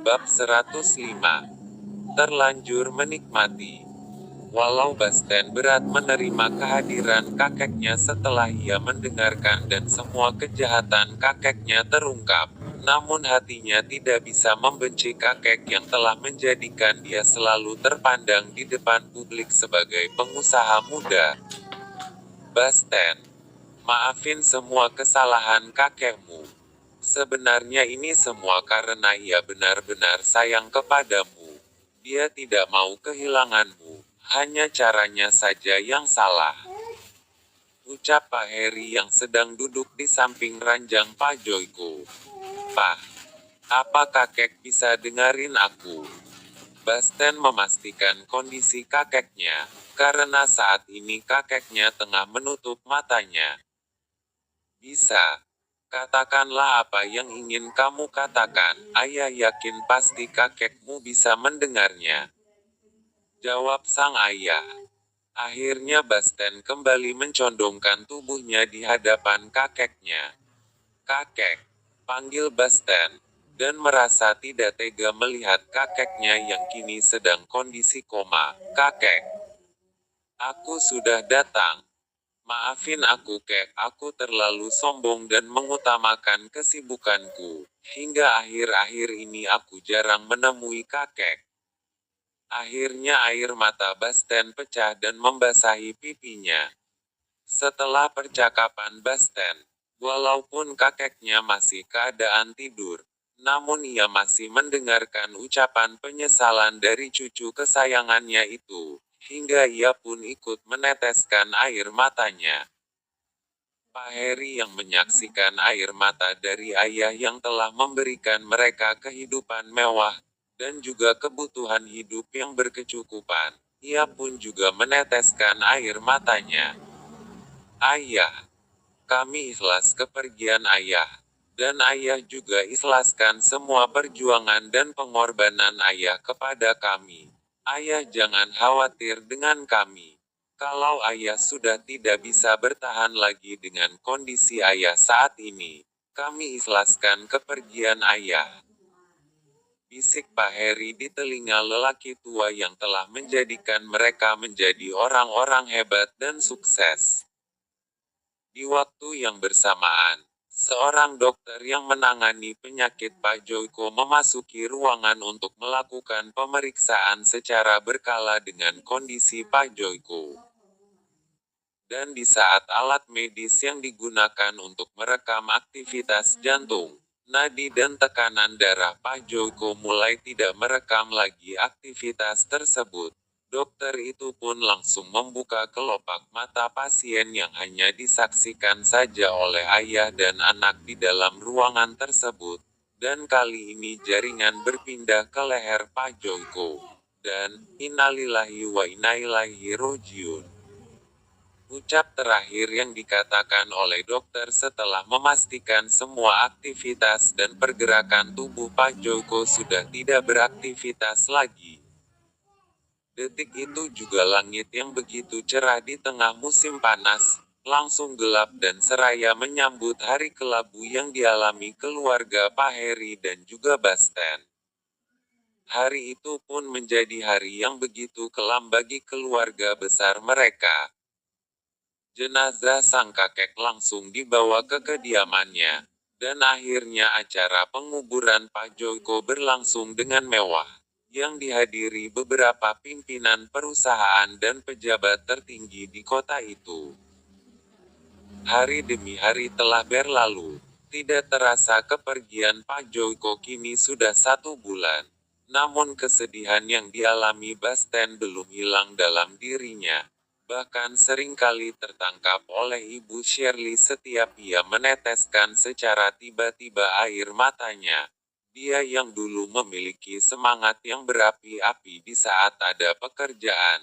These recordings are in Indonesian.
Bab 105. Terlanjur menikmati. Walau Basten berat menerima kehadiran kakeknya setelah ia mendengarkan dan semua kejahatan kakeknya terungkap, namun hatinya tidak bisa membenci kakek yang telah menjadikan dia selalu terpandang di depan publik sebagai pengusaha muda. Basten, maafin semua kesalahan kakekmu. Sebenarnya ini semua karena ia benar-benar sayang kepadamu. Dia tidak mau kehilanganmu, hanya caranya saja yang salah. Ucap Pak Heri yang sedang duduk di samping ranjang Pak Joyko. Pak, apa kakek bisa dengerin aku? Basten memastikan kondisi kakeknya, karena saat ini kakeknya tengah menutup matanya. Bisa. Katakanlah apa yang ingin kamu katakan, ayah yakin pasti kakekmu bisa mendengarnya. Jawab sang ayah. Akhirnya Basten kembali mencondongkan tubuhnya di hadapan kakeknya. Kakek, panggil Basten, dan merasa tidak tega melihat kakeknya yang kini sedang kondisi koma. Kakek, aku sudah datang. Maafin aku kek, aku terlalu sombong dan mengutamakan kesibukanku. Hingga akhir-akhir ini aku jarang menemui kakek. Akhirnya air mata Basten pecah dan membasahi pipinya. Setelah percakapan Basten, walaupun kakeknya masih keadaan tidur, namun ia masih mendengarkan ucapan penyesalan dari cucu kesayangannya itu. Hingga ia pun ikut meneteskan air matanya. Pak Heri yang menyaksikan air mata dari ayah yang telah memberikan mereka kehidupan mewah, dan juga kebutuhan hidup yang berkecukupan, ia pun juga meneteskan air matanya. Ayah, kami ikhlas kepergian ayah, dan ayah juga ikhlaskan semua perjuangan dan pengorbanan ayah kepada kami. Ayah jangan khawatir dengan kami. Kalau ayah sudah tidak bisa bertahan lagi dengan kondisi ayah saat ini, kami ikhlaskan kepergian ayah. Bisik Pak Heri di telinga lelaki tua yang telah menjadikan mereka menjadi orang-orang hebat dan sukses. Di waktu yang bersamaan, seorang dokter yang menangani penyakit Pak Joyko memasuki ruangan untuk melakukan pemeriksaan secara berkala dengan kondisi Pak Joyko. Dan di saat alat medis yang digunakan untuk merekam aktivitas jantung, nadi dan tekanan darah Pak Joyko mulai tidak merekam lagi aktivitas tersebut. Dokter itu pun langsung membuka kelopak mata pasien yang hanya disaksikan saja oleh ayah dan anak di dalam ruangan tersebut. Dan kali ini jaringan berpindah ke leher Pak Joyko. Dan, innalillahi wa inna ilaihi rojiun. Ucap terakhir yang dikatakan oleh dokter setelah memastikan semua aktivitas dan pergerakan tubuh Pak Joyko sudah tidak beraktivitas lagi. Detik itu juga langit yang begitu cerah di tengah musim panas, langsung gelap dan seraya menyambut hari kelabu yang dialami keluarga Pak Heri dan juga Basten. Hari itu pun menjadi hari yang begitu kelam bagi keluarga besar mereka. Jenazah sang kakek langsung dibawa ke kediamannya, dan akhirnya acara penguburan Pak Joyko berlangsung dengan mewah, yang dihadiri beberapa pimpinan perusahaan dan pejabat tertinggi di kota itu. Hari demi hari telah berlalu, tidak terasa kepergian Pak Joyko kini sudah 1 bulan. Namun kesedihan yang dialami Basten belum hilang dalam dirinya. Bahkan seringkali tertangkap oleh Ibu Shirley setiap ia meneteskan secara tiba-tiba air matanya. Dia yang dulu memiliki semangat yang berapi-api di saat ada pekerjaan,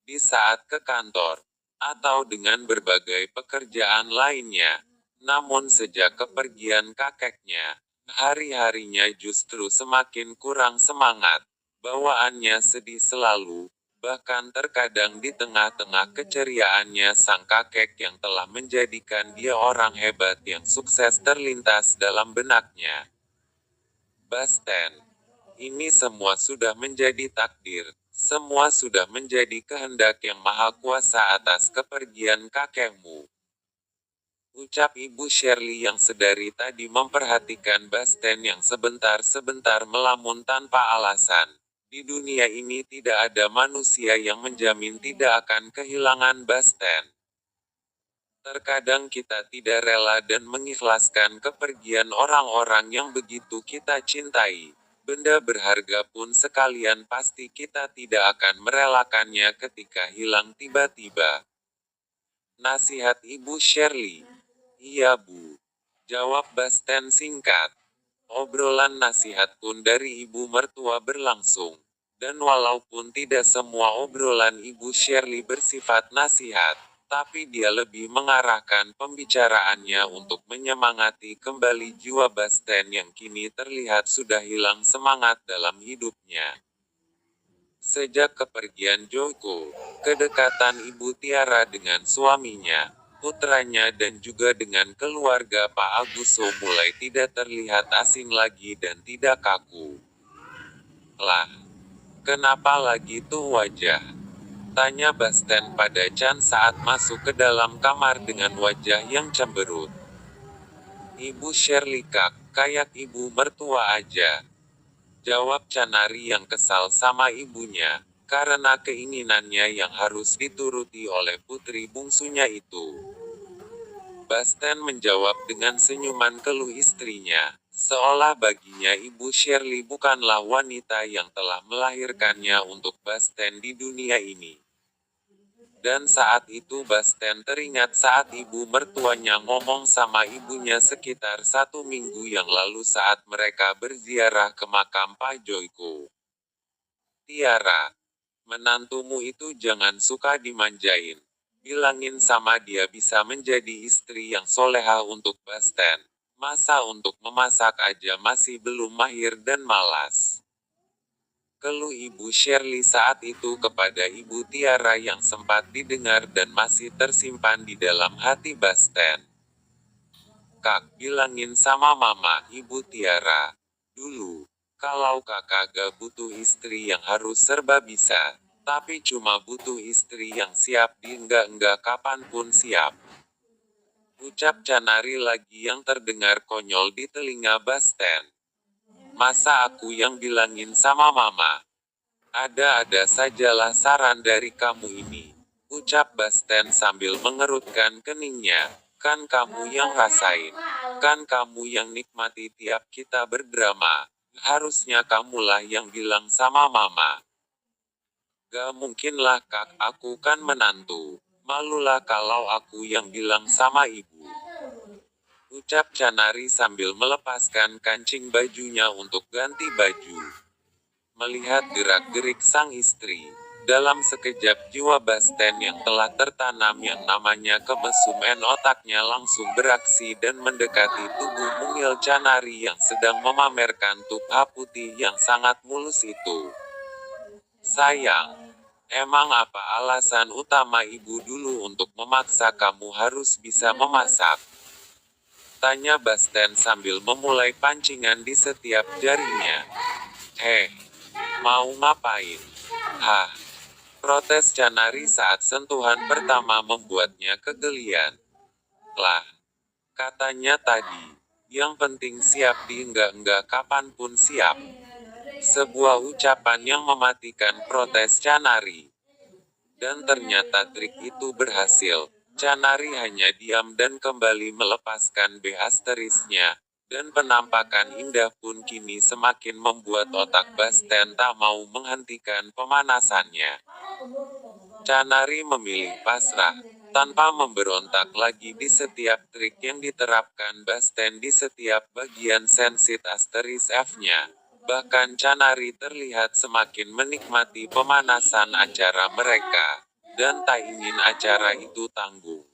di saat ke kantor, atau dengan berbagai pekerjaan lainnya. Namun sejak kepergian kakeknya, hari-harinya justru semakin kurang semangat. Bawaannya sedih selalu, bahkan terkadang di tengah-tengah keceriaannya sang kakek yang telah menjadikan dia orang hebat yang sukses terlintas dalam benaknya. Basten, Ini semua sudah menjadi takdir. Semua sudah menjadi kehendak yang maha kuasa atas kepergian kakekmu. Ucap Ibu Shirley yang sedari tadi memperhatikan Basten yang sebentar-sebentar melamun tanpa alasan. Di dunia ini tidak ada manusia yang menjamin tidak akan kehilangan Basten. Terkadang kita tidak rela dan mengikhlaskan kepergian orang-orang yang begitu kita cintai. Benda berharga pun sekalian pasti kita tidak akan merelakannya ketika hilang tiba-tiba. Nasihat Ibu Shirley. Iya Bu. Jawab Basten singkat. Obrolan nasihat pun dari ibu mertua berlangsung. Dan walaupun tidak semua obrolan Ibu Shirley bersifat nasihat, tapi dia lebih mengarahkan pembicaraannya untuk menyemangati kembali jiwa Basten yang kini terlihat sudah hilang semangat dalam hidupnya. Sejak kepergian Joko, kedekatan Ibu Tiara dengan suaminya, putranya dan juga dengan keluarga Pak Aguso mulai tidak terlihat asing lagi dan tidak kaku. Lah, kenapa lagi tuh wajah? Tanya Basten pada Chan saat masuk ke dalam kamar dengan wajah yang cemberut. Ibu Shirley kayak ibu mertua aja. Jawab Canari yang kesal sama ibunya, karena keinginannya yang harus dituruti oleh putri bungsunya itu. Basten menjawab dengan senyuman keluh istrinya, seolah baginya Ibu Shirley bukanlah wanita yang telah melahirkannya untuk Basten di dunia ini. Dan saat itu Basten teringat saat ibu mertuanya ngomong sama ibunya sekitar 1 minggu yang lalu saat mereka berziarah ke makam Pak Joyko. Tiara, menantumu itu jangan suka dimanjain. Bilangin sama dia bisa menjadi istri yang soleha untuk Basten. Masa untuk memasak aja masih belum mahir dan malas. Keluh Ibu Shirley saat itu kepada Ibu Tiara yang sempat didengar dan masih tersimpan di dalam hati Basten. Kak, bilangin sama Mama, Ibu Tiara. Dulu, kalau kakak gak butuh istri yang harus serba bisa, tapi cuma butuh istri yang siap di enggak kapanpun siap. Ucap Canari lagi yang terdengar konyol di telinga Basten. Masa aku yang bilangin sama Mama? Ada-ada sajalah saran dari kamu ini. Ucap Basten sambil mengerutkan keningnya. Kan kamu yang rasain. Kan kamu yang nikmati tiap kita berdrama. Harusnya kamulah yang bilang sama Mama. Gak mungkinlah Kak, aku kan menantu. Malulah kalau aku yang bilang sama ibu. Ucap Canari sambil melepaskan kancing bajunya untuk ganti baju. Melihat gerak-gerik sang istri, dalam sekejap jiwa Basten yang telah tertanam yang namanya kemesuman otaknya langsung beraksi dan mendekati tubuh mungil Canari yang sedang memamerkan tubuh putih yang sangat mulus itu. Sayang, emang apa alasan utama ibu dulu untuk memaksa kamu harus bisa memasak? Tanya Basten sambil memulai pancingan di setiap jarinya. Mau ngapain? Hah? Protes Canari saat sentuhan pertama membuatnya kegelian. Lah, katanya tadi, yang penting siap di enggak kapanpun siap. Sebuah ucapan yang mematikan protes Canari. Dan ternyata trik itu berhasil. Canari hanya diam dan kembali melepaskan beasterisnya. Dan penampakan indah pun kini semakin membuat otak Basten tak mau menghentikan pemanasannya. Canari memilih pasrah, tanpa memberontak lagi di setiap trik yang diterapkan Basten di setiap bagian sensit asteris F-nya. Bahkan Canari terlihat semakin menikmati pemanasan acara mereka, dan tak ingin acara itu tanggung.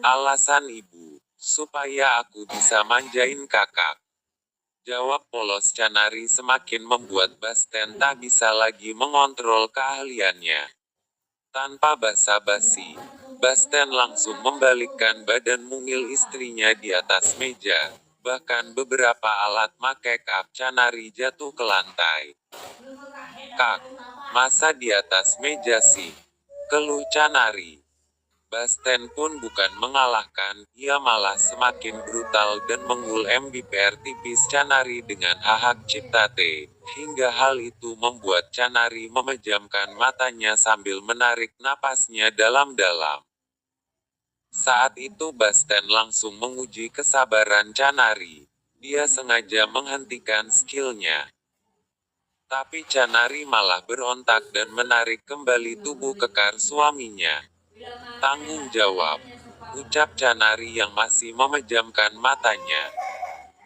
Alasan ibu, supaya aku bisa manjain kakak. Jawab polos Canari semakin membuat Basten tak bisa lagi mengontrol keahliannya. Tanpa basa-basi, Basten langsung membalikkan badan mungil istrinya di atas meja, Bahkan beberapa alat make up Canari jatuh ke lantai. Kak, masa di atas meja sih? Keluh Canari. Basten pun bukan mengalahkan, ia malah semakin brutal dan menggul MBPR tipis Canari dengan hak cipta T, hingga hal itu membuat Canari memejamkan matanya sambil menarik napasnya dalam-dalam. Saat itu Basten langsung menguji kesabaran Canari. Dia sengaja menghentikan skillnya. Tapi Canari malah berontak dan menarik kembali tubuh kekar suaminya. Tanggung jawab, ucap Canari yang masih memejamkan matanya.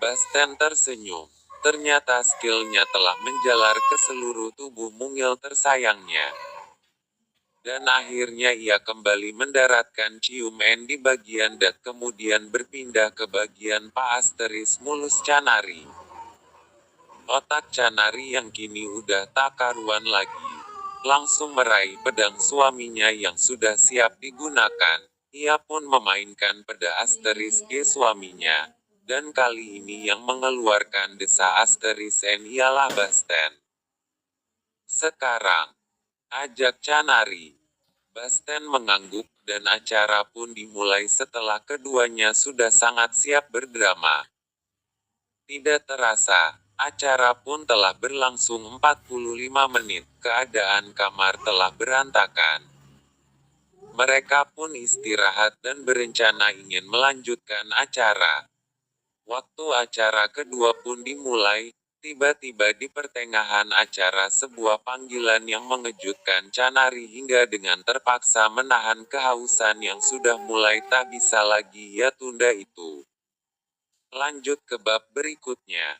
Basten tersenyum. Ternyata skillnya telah menjalar ke seluruh tubuh mungil tersayangnya. Dan akhirnya ia kembali mendaratkan cium N di bagian dat kemudian berpindah ke bagian Paasteris mulus Canari. Otak Canari yang kini udah tak karuan lagi. Langsung meraih pedang suaminya yang sudah siap digunakan. Ia pun memainkan peda asteris G suaminya. Dan kali ini yang mengeluarkan desa asteris N ialah Basten. Sekarang, ajak Canari. Basten mengangguk dan acara pun dimulai setelah keduanya sudah sangat siap berdrama. Tidak terasa, acara pun telah berlangsung 45 menit, keadaan kamar telah berantakan. Mereka pun istirahat dan berencana ingin melanjutkan acara. Waktu acara kedua pun dimulai, tiba-tiba di pertengahan acara sebuah panggilan yang mengejutkan Canari hingga dengan terpaksa menahan kehausan yang sudah mulai tak bisa lagi ia tunda itu. Lanjut ke bab berikutnya.